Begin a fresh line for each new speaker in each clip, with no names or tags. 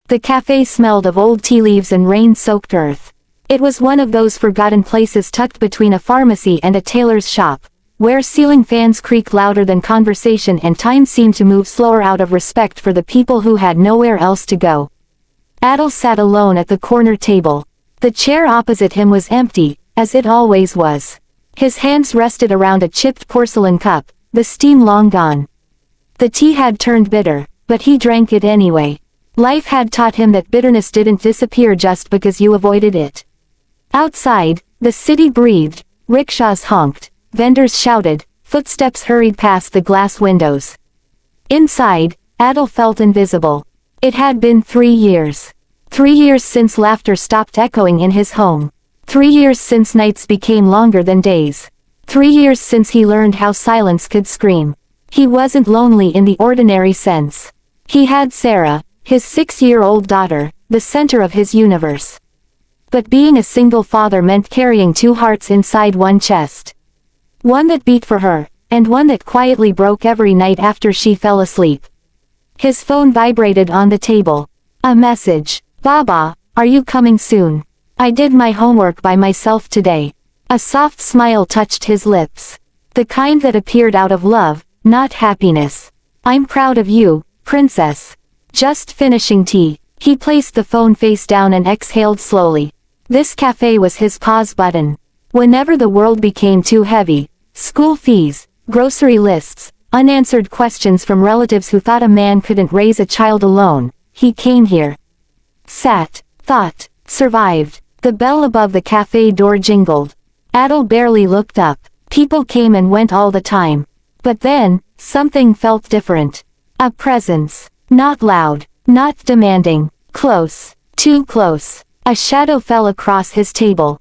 The cafe smelled of old tea leaves and rain-soaked earth. It was one of those forgotten places tucked between a pharmacy and a tailor's shop, where ceiling fans creaked louder than conversation and time seemed to move slower out of respect for the people who had nowhere else to go. Adel sat alone at the corner table. The chair opposite him was empty, as it always was. His hands rested around a chipped porcelain cup, the steam long gone. The tea had turned bitter, but he drank it anyway. Life had taught him that bitterness didn't disappear just because you avoided it. Outside, the city breathed, rickshaws honked, vendors shouted, footsteps hurried past the glass windows. Inside, Adel felt invisible. It had been 3 years. 3 years since laughter stopped echoing in his home. 3 years since nights became longer than days. 3 years since he learned how silence could scream. He wasn't lonely in the ordinary sense. He had Sarah, his 6-year-old daughter, the center of his universe. But being a single father meant carrying 2 hearts inside one chest. One that beat for her, and one that quietly broke every night after she fell asleep. His phone vibrated on the table. A message. "Baba, are you coming soon? I did my homework by myself today." A soft smile touched his lips. The kind that appeared out of love, not happiness. "I'm proud of you, princess." Just finishing tea, he placed the phone face down and exhaled slowly. This cafe was his pause button. Whenever the world became too heavy, school fees, grocery lists, unanswered questions from relatives who thought a man couldn't raise a child alone, he came here. Sat, thought, survived. The bell above the cafe door jingled. Adel barely looked up. People came and went all the time. But then, something felt different. A presence. Not loud, not demanding, close, too close. A shadow fell across his table.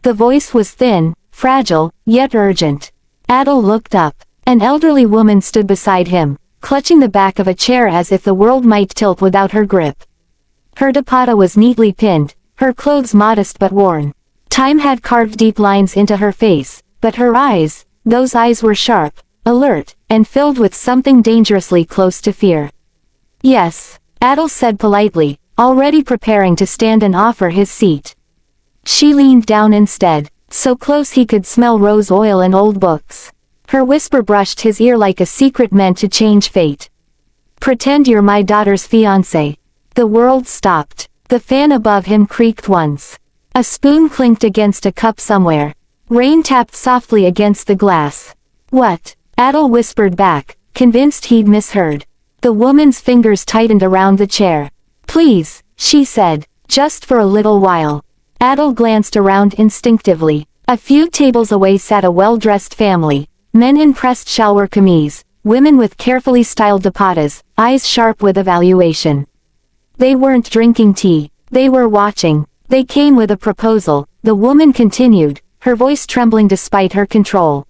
The voice was thin, fragile, yet urgent. Adel looked up. An elderly woman stood beside him, clutching the back of a chair as if the world might tilt without her grip. Her dupatta was neatly pinned, her clothes modest but worn. Time had carved deep lines into her face, but her eyes, those eyes were sharp, alert, and filled with something dangerously close to fear. "Yes," Adel said politely, already preparing to stand and offer his seat. She leaned down instead, so close he could smell rose oil and old books. Her whisper brushed his ear like a secret meant to change fate. "Pretend you're my daughter's fiancé." The world stopped. The fan above him creaked once. A spoon clinked against a cup somewhere. Rain tapped softly against the glass. "What?" Adel whispered back, convinced he'd misheard. The woman's fingers tightened around the chair. "Please," she said, "just for a little while." Adel glanced around instinctively. A few tables away sat a well-dressed family, men in pressed shalwar kameez, women with carefully styled dupattas, eyes sharp with evaluation. They weren't drinking tea, they were watching. They came with a proposal, the woman continued, her voice trembling despite her control.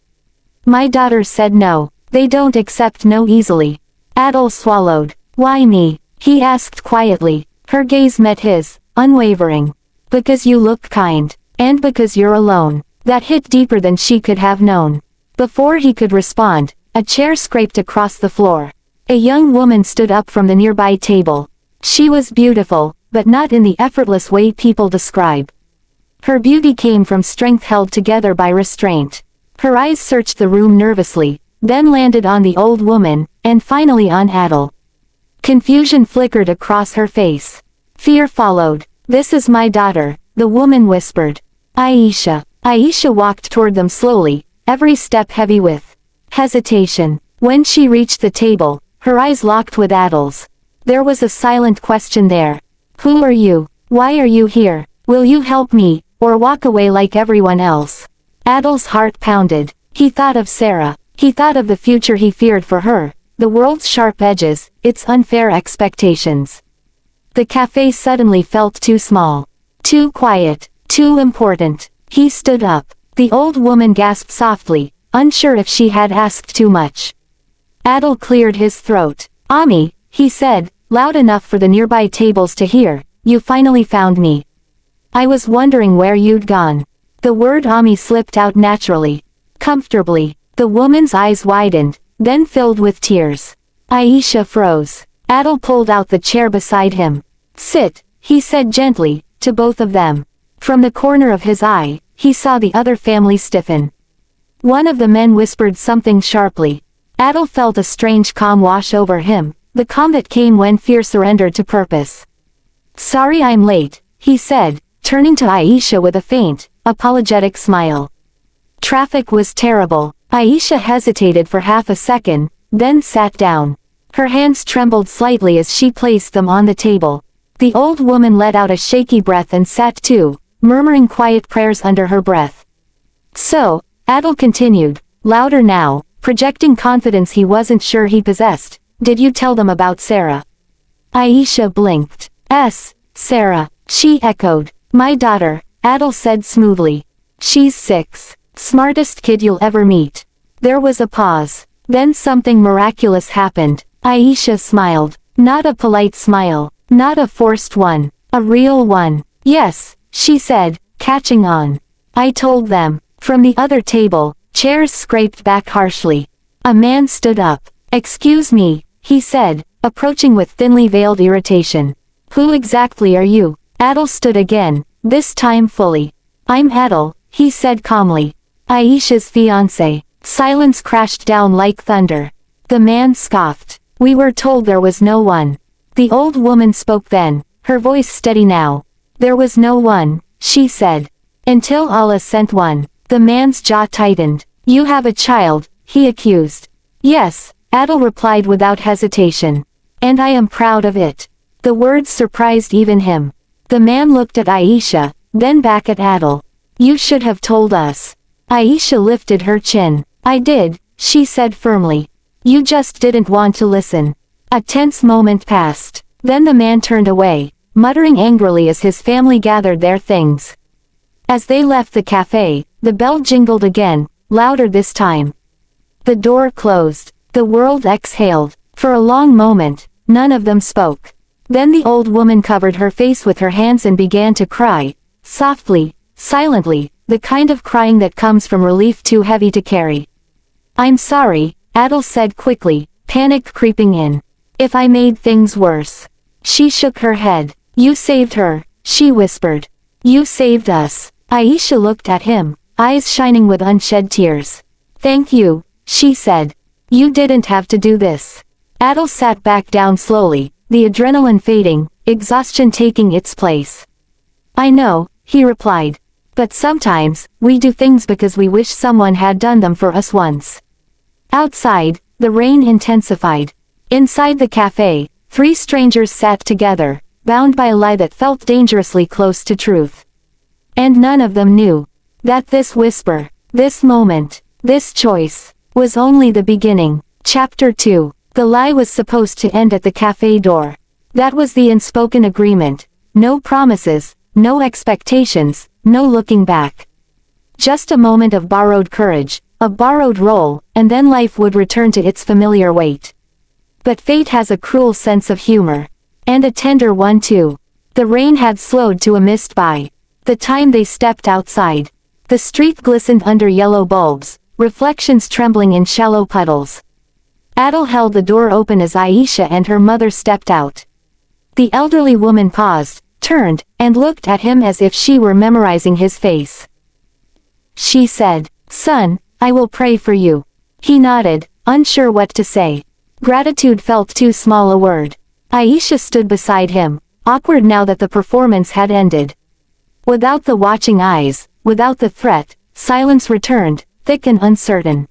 "My daughter said no. They don't accept no easily." Adel swallowed. "Why me?" he asked quietly. Her gaze met his, unwavering. "Because you look kind. And because you're alone." That hit deeper than she could have known. Before he could respond, a chair scraped across the floor. A young woman stood up from the nearby table. She was beautiful, but not in the effortless way people describe. Her beauty came from strength held together by restraint. Her eyes searched the room nervously, then landed on the old woman, and finally on Adel. Confusion flickered across her face. Fear followed. "This is my daughter," the woman whispered. "Aisha." Aisha walked toward them slowly, every step heavy with hesitation. When she reached the table, her eyes locked with Adel's. There was a silent question there. "Who are you? Why are you here? Will you help me, or walk away like everyone else?" Adel's heart pounded. He thought of Sarah. He thought of the future he feared for her, the world's sharp edges, its unfair expectations. The cafe suddenly felt too small. Too quiet. Too important. He stood up. The old woman gasped softly, unsure if she had asked too much. Adel cleared his throat. "Ami," he said, loud enough for the nearby tables to hear, "you finally found me. I was wondering where you'd gone." The word Ami slipped out naturally. Comfortably. The woman's eyes widened, then filled with tears. Aisha froze. Adel pulled out the chair beside him. Sit, he said gently, to both of them. From the corner of his eye, he saw the other family stiffen. One of the men whispered something sharply. Adel felt a strange calm wash over him, the calm that came when fear surrendered to purpose. Sorry I'm late, he said, turning to Aisha with a faint, apologetic smile. Traffic was terrible. Aisha hesitated for half a second, then sat down. Her hands trembled slightly as she placed them on the table. The old woman let out a shaky breath and sat too, murmuring quiet prayers under her breath. So, Adel continued, louder now, projecting confidence he wasn't sure he possessed, did you tell them about Sarah? Aisha blinked. Sarah, she echoed. My daughter, Adel said smoothly. She's 6. Smartest kid you'll ever meet. There was a pause. Then something miraculous happened. Aisha smiled. Not a polite smile. Not a forced one. A real one. Yes, she said, catching on. I told them. From the other table, chairs scraped back harshly. A man stood up. Excuse me, he said, approaching with thinly veiled irritation. Who exactly are you? Adel stood again, this time fully. I'm Adel, he said calmly. Aisha's fiancé. Silence crashed down like thunder. The man scoffed. We were told there was no one. The old woman spoke then, her voice steady now. There was no one, she said. Until Allah sent one. The man's jaw tightened. You have a child, he accused. Yes, Adel replied without hesitation. And I am proud of it. The words surprised even him. The man looked at Aisha, then back at Adel. You should have told us. Aisha lifted her chin. I did, she said firmly. You just didn't want to listen. A tense moment passed. Then the man turned away, muttering angrily as his family gathered their things. As they left the café, the bell jingled again, louder this time. The door closed. The world exhaled. For a long moment, none of them spoke. Then the old woman covered her face with her hands and began to cry, softly, silently, the kind of crying that comes from relief too heavy to carry. I'm sorry, Adel said quickly, panic creeping in. If I made things worse. She shook her head. You saved her, she whispered. You saved us. Aisha looked at him, eyes shining with unshed tears. Thank you, she said. You didn't have to do this. Adel sat back down slowly, the adrenaline fading, exhaustion taking its place. I know, he replied. But sometimes, we do things because we wish someone had done them for us once. Outside, the rain intensified. Inside the café, 3 strangers sat together, bound by a lie that felt dangerously close to truth. And none of them knew that this whisper, this moment, this choice, was only the beginning. Chapter 2. The lie was supposed to end at the café door. That was the unspoken agreement. No promises, no expectations, no looking back. Just a moment of borrowed courage, a borrowed role, and then life would return to its familiar weight. But fate has a cruel sense of humor. And a tender one too. The rain had slowed to a mist by the time they stepped outside. The street glistened under yellow bulbs, reflections trembling in shallow puddles. Adel held the door open as Aisha and her mother stepped out. The elderly woman paused, turned, and looked at him as if she were memorizing his face. She said, Son, I will pray for you. He nodded, unsure what to say. Gratitude felt too small a word. Aisha stood beside him, awkward now that the performance had ended. Without the watching eyes, without the threat, silence returned, thick and uncertain.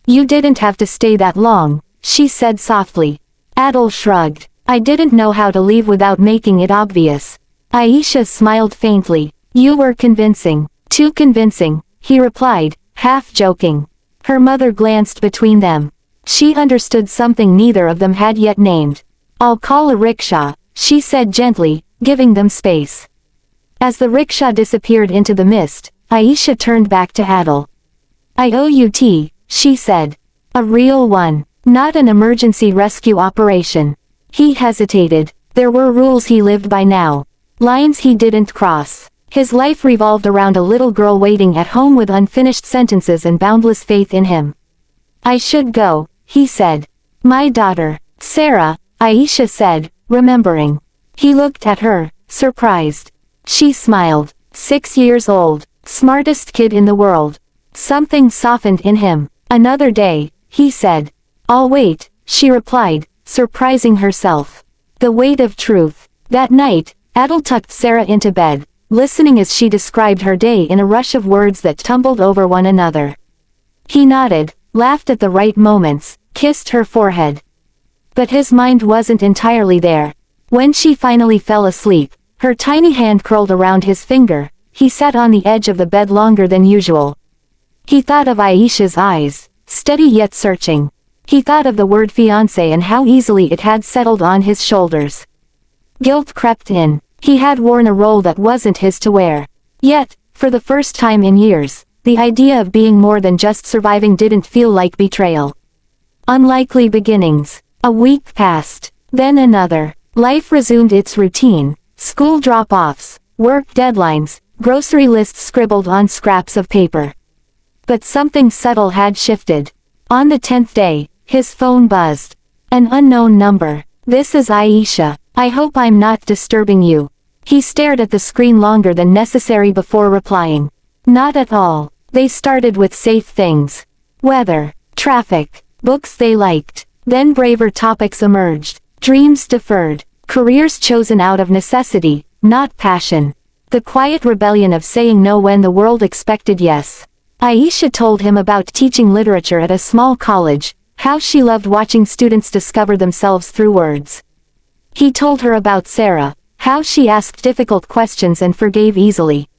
You didn't have to stay that long, she said softly. Adel shrugged. I didn't know how to leave without making it obvious. Aisha smiled faintly. You were convincing. Too convincing, he replied, half joking. Her mother glanced between them. She understood something neither of them had yet named. I'll call a rickshaw, she said gently, giving them space. As the rickshaw disappeared into the mist, Aisha turned back to Adel. I owe you tea, she said. A real one, not an emergency rescue operation. He hesitated. There were rules he lived by now. Lines he didn't cross. His life revolved around a little girl waiting at home with unfinished sentences and boundless faith in him. I should go, he said. My daughter, Sarah, Aisha said, remembering. He looked at her, surprised. She smiled. 6 years old. Smartest kid in the world. Something softened in him. Another day, he said. I'll wait, she replied, surprising herself. The weight of truth. That night, Adel tucked Sarah into bed, listening as she described her day in a rush of words that tumbled over one another. He nodded, laughed at the right moments, kissed her forehead. But his mind wasn't entirely there. When she finally fell asleep, her tiny hand curled around his finger, he sat on the edge of the bed longer than usual. He thought of Aisha's eyes, steady yet searching. He thought of the word fiancé and how easily it had settled on his shoulders. Guilt crept in. He had worn a role that wasn't his to wear. Yet, for the first time in years, the idea of being more than just surviving didn't feel like betrayal. Unlikely beginnings. A week passed. Then another. Life resumed its routine. School drop-offs, work deadlines, grocery lists scribbled on scraps of paper. But something subtle had shifted. On the 10th day, his phone buzzed. An unknown number. This is Aisha. I hope I'm not disturbing you. He stared at the screen longer than necessary before replying. Not at all. They started with safe things. Weather, traffic, books they liked. Then braver topics emerged. Dreams deferred. Careers chosen out of necessity, not passion. The quiet rebellion of saying no when the world expected yes. Aisha told him about teaching literature at a small college, how she loved watching students discover themselves through words. He told her about Sarah, how she asked difficult questions and forgave easily.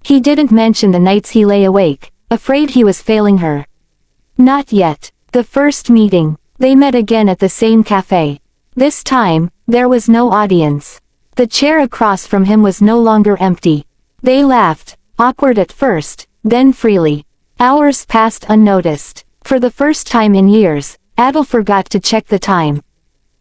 He didn't mention the nights he lay awake, afraid he was failing her. Not yet. The first meeting. They met again at the same café. This time, there was no audience. The chair across from him was no longer empty. They laughed, awkward at first, then freely. Hours passed unnoticed. For the first time in years, Adel forgot to check the time.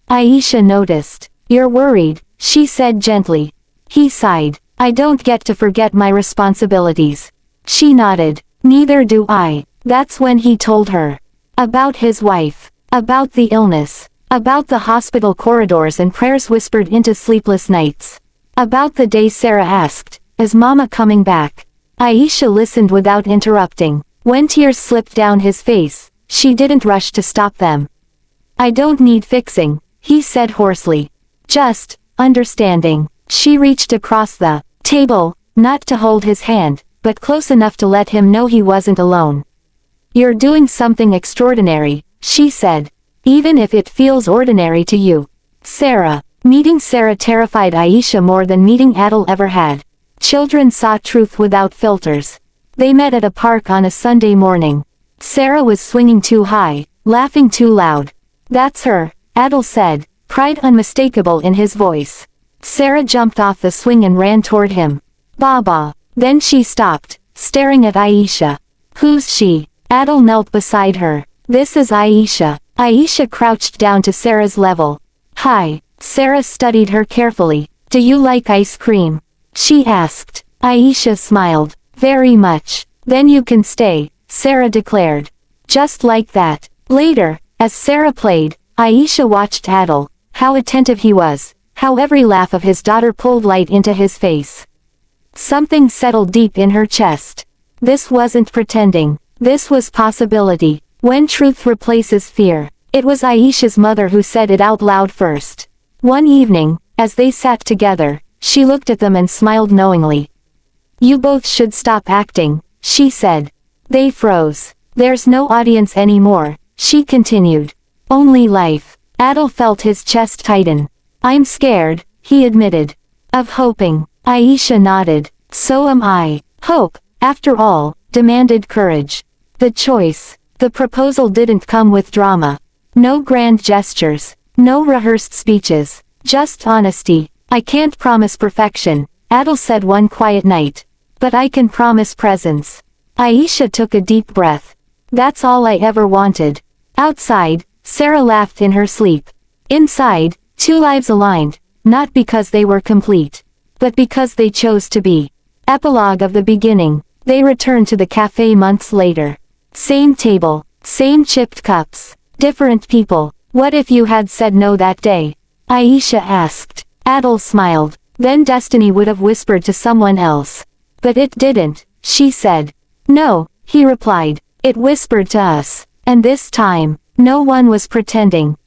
Aisha noticed. You're worried, she said gently. He sighed. I don't get to forget my responsibilities. She nodded. Neither do I. That's when he told her. About his wife. About the illness. About the hospital corridors and prayers whispered into sleepless nights. About the day Sarah asked, is Mama coming back? Aisha listened without interrupting. When tears slipped down his face, she didn't rush to stop them. I don't need fixing, he said hoarsely. Just, understanding. She reached across the table, not to hold his hand, but close enough to let him know he wasn't alone. You're doing something extraordinary, she said. Even if it feels ordinary to you. Sarah. Meeting Sarah terrified Aisha more than meeting Adel ever had. Children saw truth without filters. They met at a park on a Sunday morning. Sarah was swinging too high, laughing too loud. That's her, Adel said, pride unmistakable in his voice. Sarah jumped off the swing and ran toward him. Baba. Then she stopped, staring at Aisha. Who's she? Adel knelt beside her. This is Aisha. Aisha crouched down to Sarah's level. Hi. Sarah studied her carefully. Do you like ice cream? She asked. Aisha smiled. Very much. Then you can stay, Sarah declared. Just like that. Later, as Sarah played, Aisha watched Adel, how attentive he was, how every laugh of his daughter pulled light into his face. Something settled deep in her chest. This wasn't pretending. This was possibility. When truth replaces fear. It was Aisha's mother who said it out loud first. One evening, as they sat together, she looked at them and smiled knowingly. You both should stop acting, she said. They froze. There's no audience anymore, she continued. Only life. Adel felt his chest tighten. I'm scared, he admitted. Of hoping. Aisha nodded. So am I. Hope, after all, demanded courage. The choice. The proposal didn't come with drama. No grand gestures. No rehearsed speeches. Just honesty. I can't promise perfection, Adel said one quiet night. But I can promise presence. Aisha took a deep breath. That's all I ever wanted. Outside, Sarah laughed in her sleep. Inside, two lives aligned, not because they were complete, but because they chose to be. Epilogue of the beginning. They returned to the cafe months later. Same table, same chipped cups, different people. What if you had said no that day? Aisha asked. Adele smiled. Then Destiny would have whispered to someone else. But it didn't, she said. No, he replied. It whispered to us. And this time, no one was pretending.